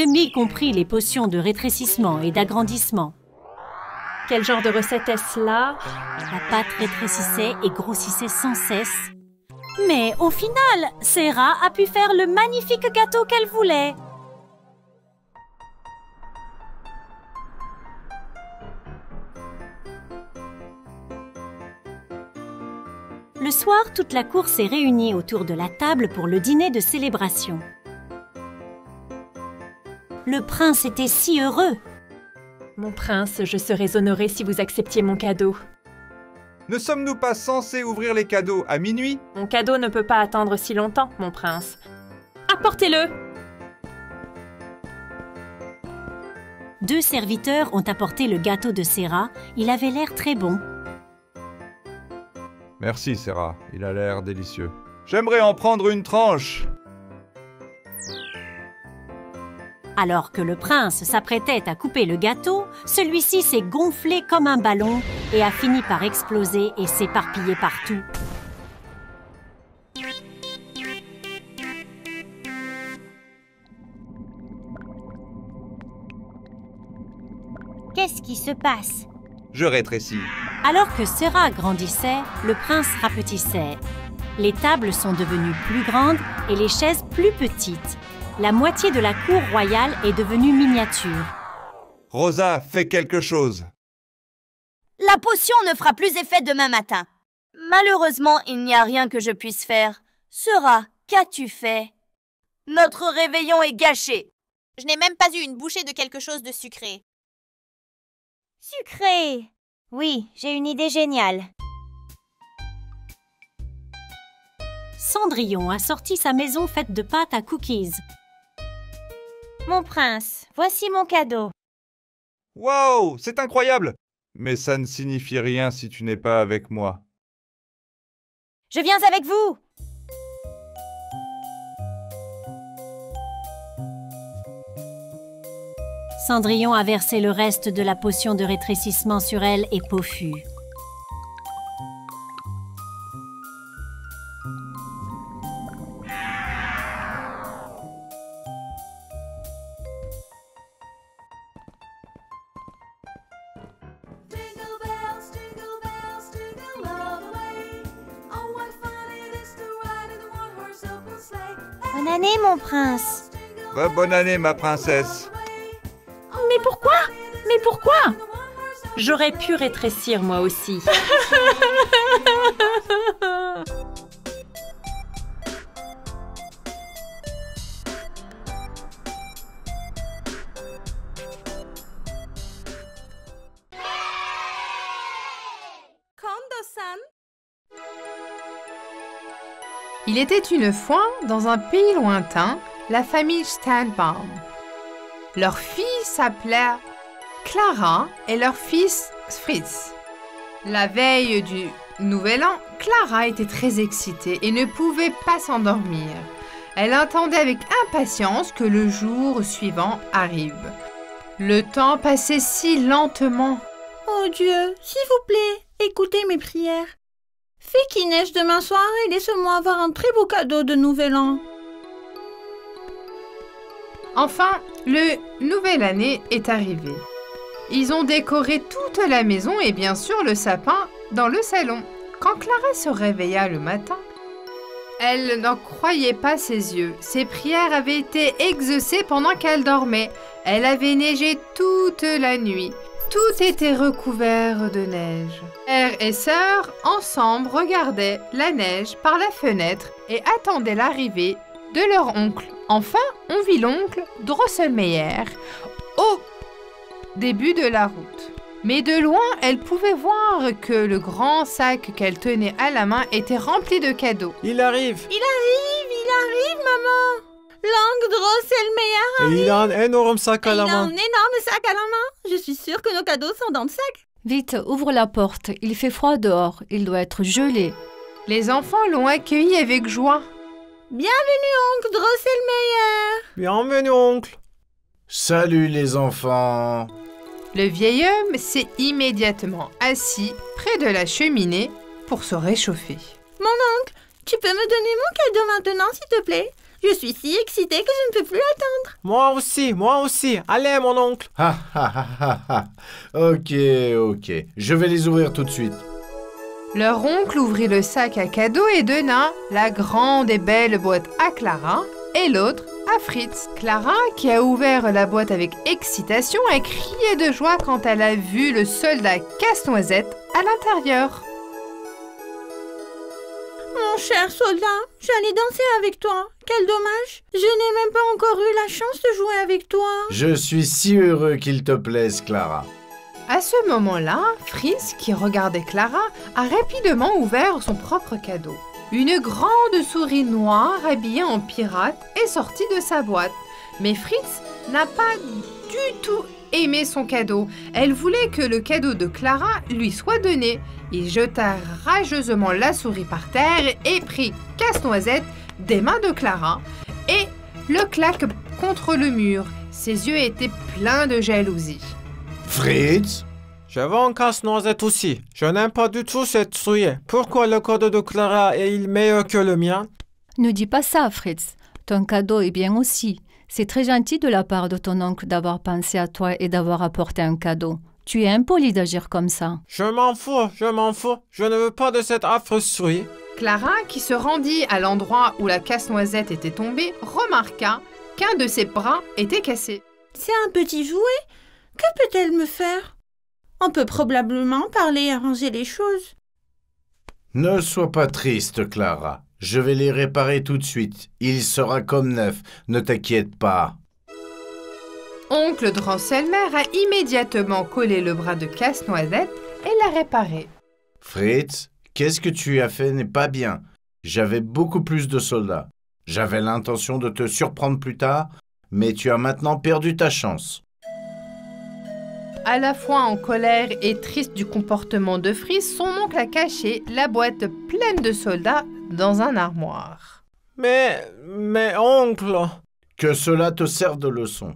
Yumi comprit les potions de rétrécissement et d'agrandissement. Quel genre de recette est-ce là? La pâte rétrécissait et grossissait sans cesse. Mais au final, Sarah a pu faire le magnifique gâteau qu'elle voulait. Le soir, toute la cour s'est réunie autour de la table pour le dîner de célébration. Le prince était si heureux. Mon prince, je serais honorée si vous acceptiez mon cadeau. Ne sommes-nous pas censés ouvrir les cadeaux à minuit? Mon cadeau ne peut pas attendre si longtemps, mon prince. Apportez-le! 2 serviteurs ont apporté le gâteau de Sarah. Il avait l'air très bon. Merci, Sarah. Il a l'air délicieux. J'aimerais en prendre une tranche. Alors que le prince s'apprêtait à couper le gâteau, celui-ci s'est gonflé comme un ballon et a fini par exploser et s'éparpiller partout. Qu'est-ce qui se passe? Je rétrécis. Alors que Sarah grandissait, le prince rapetissait. Les tables sont devenues plus grandes et les chaises plus petites. La moitié de la cour royale est devenue miniature. Rosa, fais quelque chose. La potion ne fera plus effet demain matin. Malheureusement, il n'y a rien que je puisse faire. Sarah, qu'as-tu fait? Notre réveillon est gâché. Je n'ai même pas eu une bouchée de quelque chose de sucré. Sucré! Oui, j'ai une idée géniale. Cendrillon a sorti sa maison faite de pâte à cookies. Mon prince, voici mon cadeau. Wow, c'est incroyable! Mais ça ne signifie rien si tu n'es pas avec moi. Je viens avec vous! Cendrillon a versé le reste de la potion de rétrécissement sur elle et Pofu. Bonne année, mon prince. Bonne année, ma princesse. Mais pourquoi? Mais pourquoi? J'aurais pu rétrécir moi aussi. Kondo-san. Il était une fois, dans un pays lointain, la famille Steinbaum. Leur fille s'appelait Clara et leur fils Fritz. La veille du Nouvel An, Clara était très excitée et ne pouvait pas s'endormir. Elle attendait avec impatience que le jour suivant arrive. Le temps passait si lentement. Oh Dieu, s'il vous plaît, écoutez mes prières. Fais qu'il neige demain soir et laisse-moi avoir un très beau cadeau de Nouvel An. Enfin, le Nouvelle Année est arrivé. Ils ont décoré toute la maison et bien sûr le sapin dans le salon. Quand Clara se réveilla le matin, elle n'en croyait pas ses yeux. Ses prières avaient été exaucées pendant qu'elle dormait. Elle avait neigé toute la nuit. Tout était recouvert de neige. Père et sœur, ensemble, regardaient la neige par la fenêtre et attendaient l'arrivée de leur oncle. Enfin, on vit l'oncle Drosselmeyer au début de la route. Mais de loin, elle pouvait voir que le grand sac qu'elle tenait à la main était rempli de cadeaux. Il arrive! Il arrive, maman. L'oncle Drosselmeyer. Et il a un énorme sac à Il la a main. un énorme sac à la main. Je suis sûre que nos cadeaux sont dans le sac. Vite, ouvre la porte. Il fait froid dehors. Il doit être gelé. Les enfants l'ont accueilli avec joie. Bienvenue, oncle Drosselmeyer. Bienvenue, oncle! Salut les enfants! Le vieil homme s'est immédiatement assis près de la cheminée pour se réchauffer. Mon oncle, tu peux me donner mon cadeau maintenant, s'il te plaît? Je suis si excitée que je ne peux plus attendre. Moi aussi. Allez, mon oncle. Ok. Je vais les ouvrir tout de suite. Leur oncle ouvrit le sac à cadeaux et donna la grande et belle boîte à Clara et l'autre à Fritz. Clara, qui a ouvert la boîte avec excitation, a crié de joie quand elle a vu le soldat Casse-Noisette à l'intérieur. Mon cher soldat, j'allais danser avec toi. Quel dommage. Je n'ai même pas encore eu la chance de jouer avec toi. Je suis si heureux qu'il te plaise, Clara. À ce moment-là, Fritz, qui regardait Clara, a rapidement ouvert son propre cadeau. Une grande souris noire habillée en pirate est sortie de sa boîte. Mais Fritz n'a pas du tout aimé son cadeau. Elle voulait que le cadeau de Clara lui soit donné. Il jeta rageusement la souris par terre et prit Casse-Noisette des mains de Clara et le claque contre le mur. Ses yeux étaient pleins de jalousie. Fritz? Je veux un casse-noisette aussi. Je n'aime pas du tout cette souris. Pourquoi le cadeau de Clara est-il meilleur que le mien? Ne dis pas ça, Fritz. Ton cadeau est bien aussi. C'est très gentil de la part de ton oncle d'avoir pensé à toi et d'avoir apporté un cadeau. Tu es impoli d'agir comme ça. Je m'en fous. Je ne veux pas de cette affreuse souris. Clara, qui se rendit à l'endroit où la casse-noisette était tombée, remarqua qu'un de ses bras était cassé. C'est un petit jouet. Que peut-elle me faire? On peut probablement parler et arranger les choses. Ne sois pas triste, Clara. Je vais les réparer tout de suite. Il sera comme neuf. Ne t'inquiète pas. Oncle Drosselmayer a immédiatement collé le bras de Casse-Noisette et l'a réparé. Fritz, qu'est-ce que tu as fait n'est pas bien. J'avais beaucoup plus de soldats. J'avais l'intention de te surprendre plus tard, mais tu as maintenant perdu ta chance. À la fois en colère et triste du comportement de Fritz, son oncle a caché la boîte pleine de soldats dans un armoire. Mais oncle... Que cela te serve de leçon.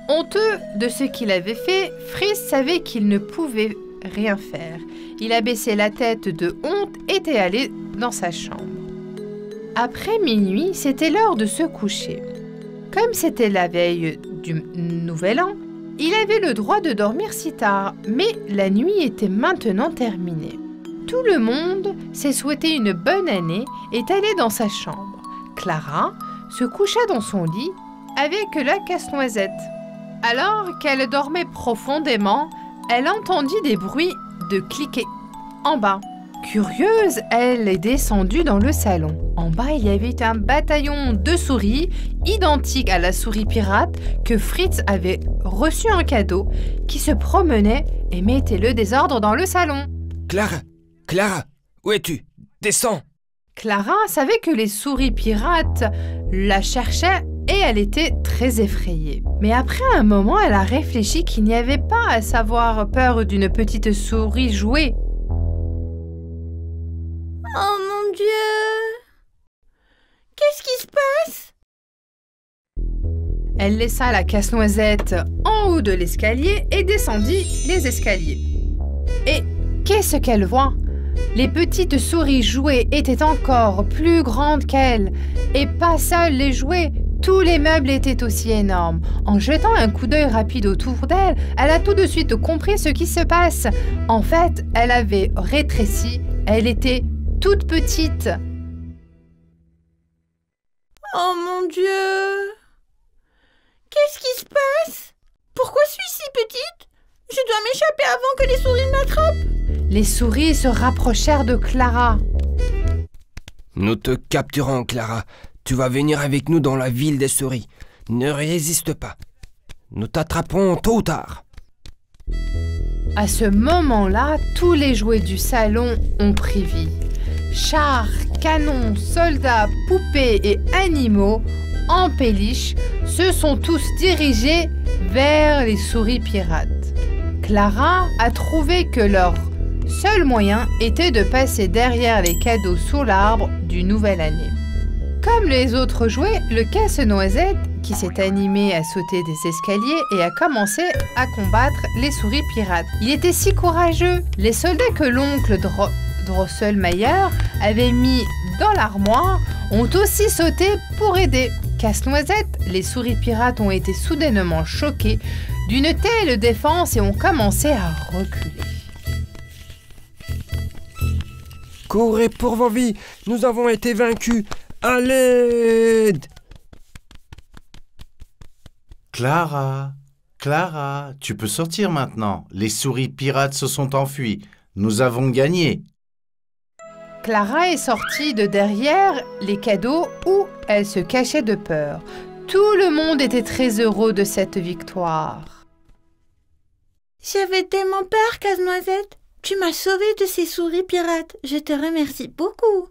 Honteux de ce qu'il avait fait, Fritz savait qu'il ne pouvait rien faire. Il a baissé la tête de honte et était allé dans sa chambre. Après minuit, c'était l'heure de se coucher. Comme c'était la veille du Nouvel An, il avait le droit de dormir si tard, mais la nuit était maintenant terminée. Tout le monde s'est souhaité une bonne année et est allé dans sa chambre. Clara se coucha dans son lit avec la casse-noisette. Alors qu'elle dormait profondément, elle entendit des bruits de cliquet en bas. Curieuse, elle est descendue dans le salon. En bas, il y avait un bataillon de souris, identique à la souris pirate que Fritz avait reçu en cadeau, qui se promenait et mettait le désordre dans le salon. Clara, où es-tu? Descends! Clara savait que les souris pirates la cherchaient et elle était très effrayée. Mais après un moment, elle a réfléchi qu'il n'y avait pas à savoir peur d'une petite souris jouée. Oh mon Dieu! Qu'est-ce qui se passe? Elle laissa la casse-noisette en haut de l'escalier et descendit les escaliers. Et qu'est-ce qu'elle voit? Les petites souris jouées étaient encore plus grandes qu'elle. Et pas seules les jouets, tous les meubles étaient aussi énormes. En jetant un coup d'œil rapide autour d'elle, elle a tout de suite compris ce qui se passe. En fait, elle avait rétréci, elle était toute petite. Oh mon Dieu! Qu'est-ce qui se passe? Pourquoi suis-je si petite? Je dois m'échapper avant que les souris m'attrapent. Les souris se rapprochèrent de Clara. Nous te capturons, Clara. Tu vas venir avec nous dans la ville des souris. Ne résiste pas. Nous t'attraperons tôt ou tard. À ce moment-là, tous les jouets du salon ont pris vie. Chars, canons, soldats, poupées et animaux en péliche se sont tous dirigés vers les souris pirates. Clara a trouvé que leur seul moyen était de passer derrière les cadeaux sous l'arbre du Nouvel Année. Comme les autres jouets, le casse-noisette, qui s'est animé à sauter des escaliers et a commencé à combattre les souris pirates. Il était si courageux. Les soldats que l'oncle Drosselmayer avait mis dans l'armoire ont aussi sauté pour aider. Casse-Noisette, les souris pirates ont été soudainement choqués d'une telle défense et ont commencé à reculer. Courez pour vos vies, nous avons été vaincus. À l'aide! Clara, Clara, tu peux sortir maintenant. Les souris pirates se sont enfuis. Nous avons gagné. Clara est sortie de derrière les cadeaux où elle se cachait de peur. Tout le monde était très heureux de cette victoire. J'avais tellement peur, Casse-Noisette. Tu m'as sauvée de ces souris pirates. Je te remercie beaucoup.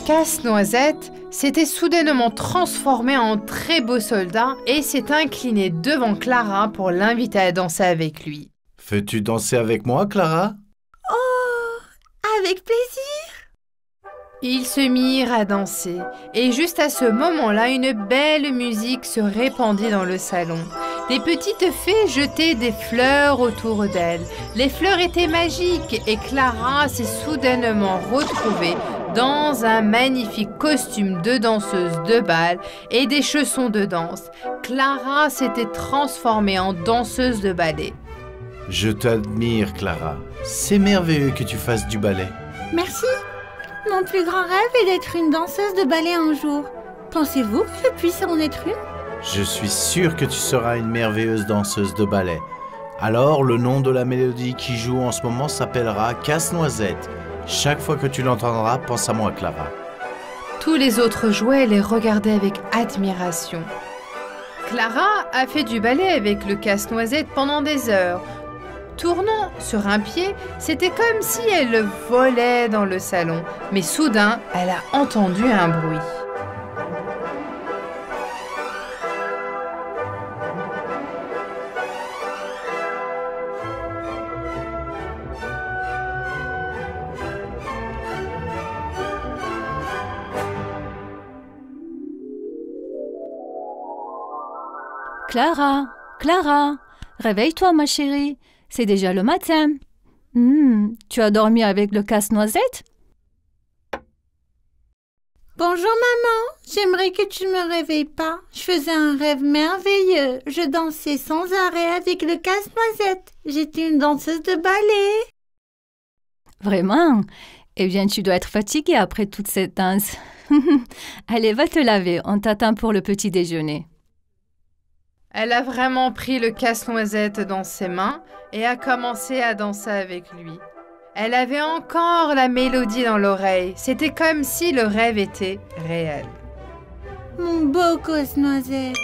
Casse-Noisette s'était soudainement transformé en très beau soldat et s'est incliné devant Clara pour l'inviter à danser avec lui. Veux-tu danser avec moi, Clara? Oh, avec plaisir. Ils se mirent à danser et juste à ce moment-là, une belle musique se répandit dans le salon. Des petites fées jetaient des fleurs autour d'elles. Les fleurs étaient magiques et Clara s'est soudainement retrouvée dans un magnifique costume de danseuse de bal et des chaussons de danse. Clara s'était transformée en danseuse de ballet. Je t'admire, Clara. C'est merveilleux que tu fasses du ballet. Merci. Mon plus grand rêve est d'être une danseuse de ballet un jour. Pensez-vous que je puisse en être une? Je suis sûr que tu seras une merveilleuse danseuse de ballet. Alors, le nom de la mélodie qui joue en ce moment s'appellera Casse-Noisette. Chaque fois que tu l'entendras, pense à moi, Clara. Tous les autres jouets les regardaient avec admiration. Clara a fait du ballet avec le Casse-Noisette pendant des heures. Tournant sur un pied, c'était comme si elle volait dans le salon. Mais soudain, elle a entendu un bruit. Clara, Clara, réveille-toi ma chérie, c'est déjà le matin. Tu as dormi avec le Casse-Noisette? Bonjour maman, j'aimerais que tu ne me réveilles pas. Je faisais un rêve merveilleux. Je dansais sans arrêt avec le Casse-Noisette. J'étais une danseuse de ballet. Vraiment? Eh bien, tu dois être fatiguée après toute cette danse. Allez, va te laver, on t'attend pour le petit déjeuner. Elle a vraiment pris le Casse-Noisette dans ses mains et a commencé à danser avec lui. Elle avait encore la mélodie dans l'oreille. C'était comme si le rêve était réel. Mon beau Casse-Noisette.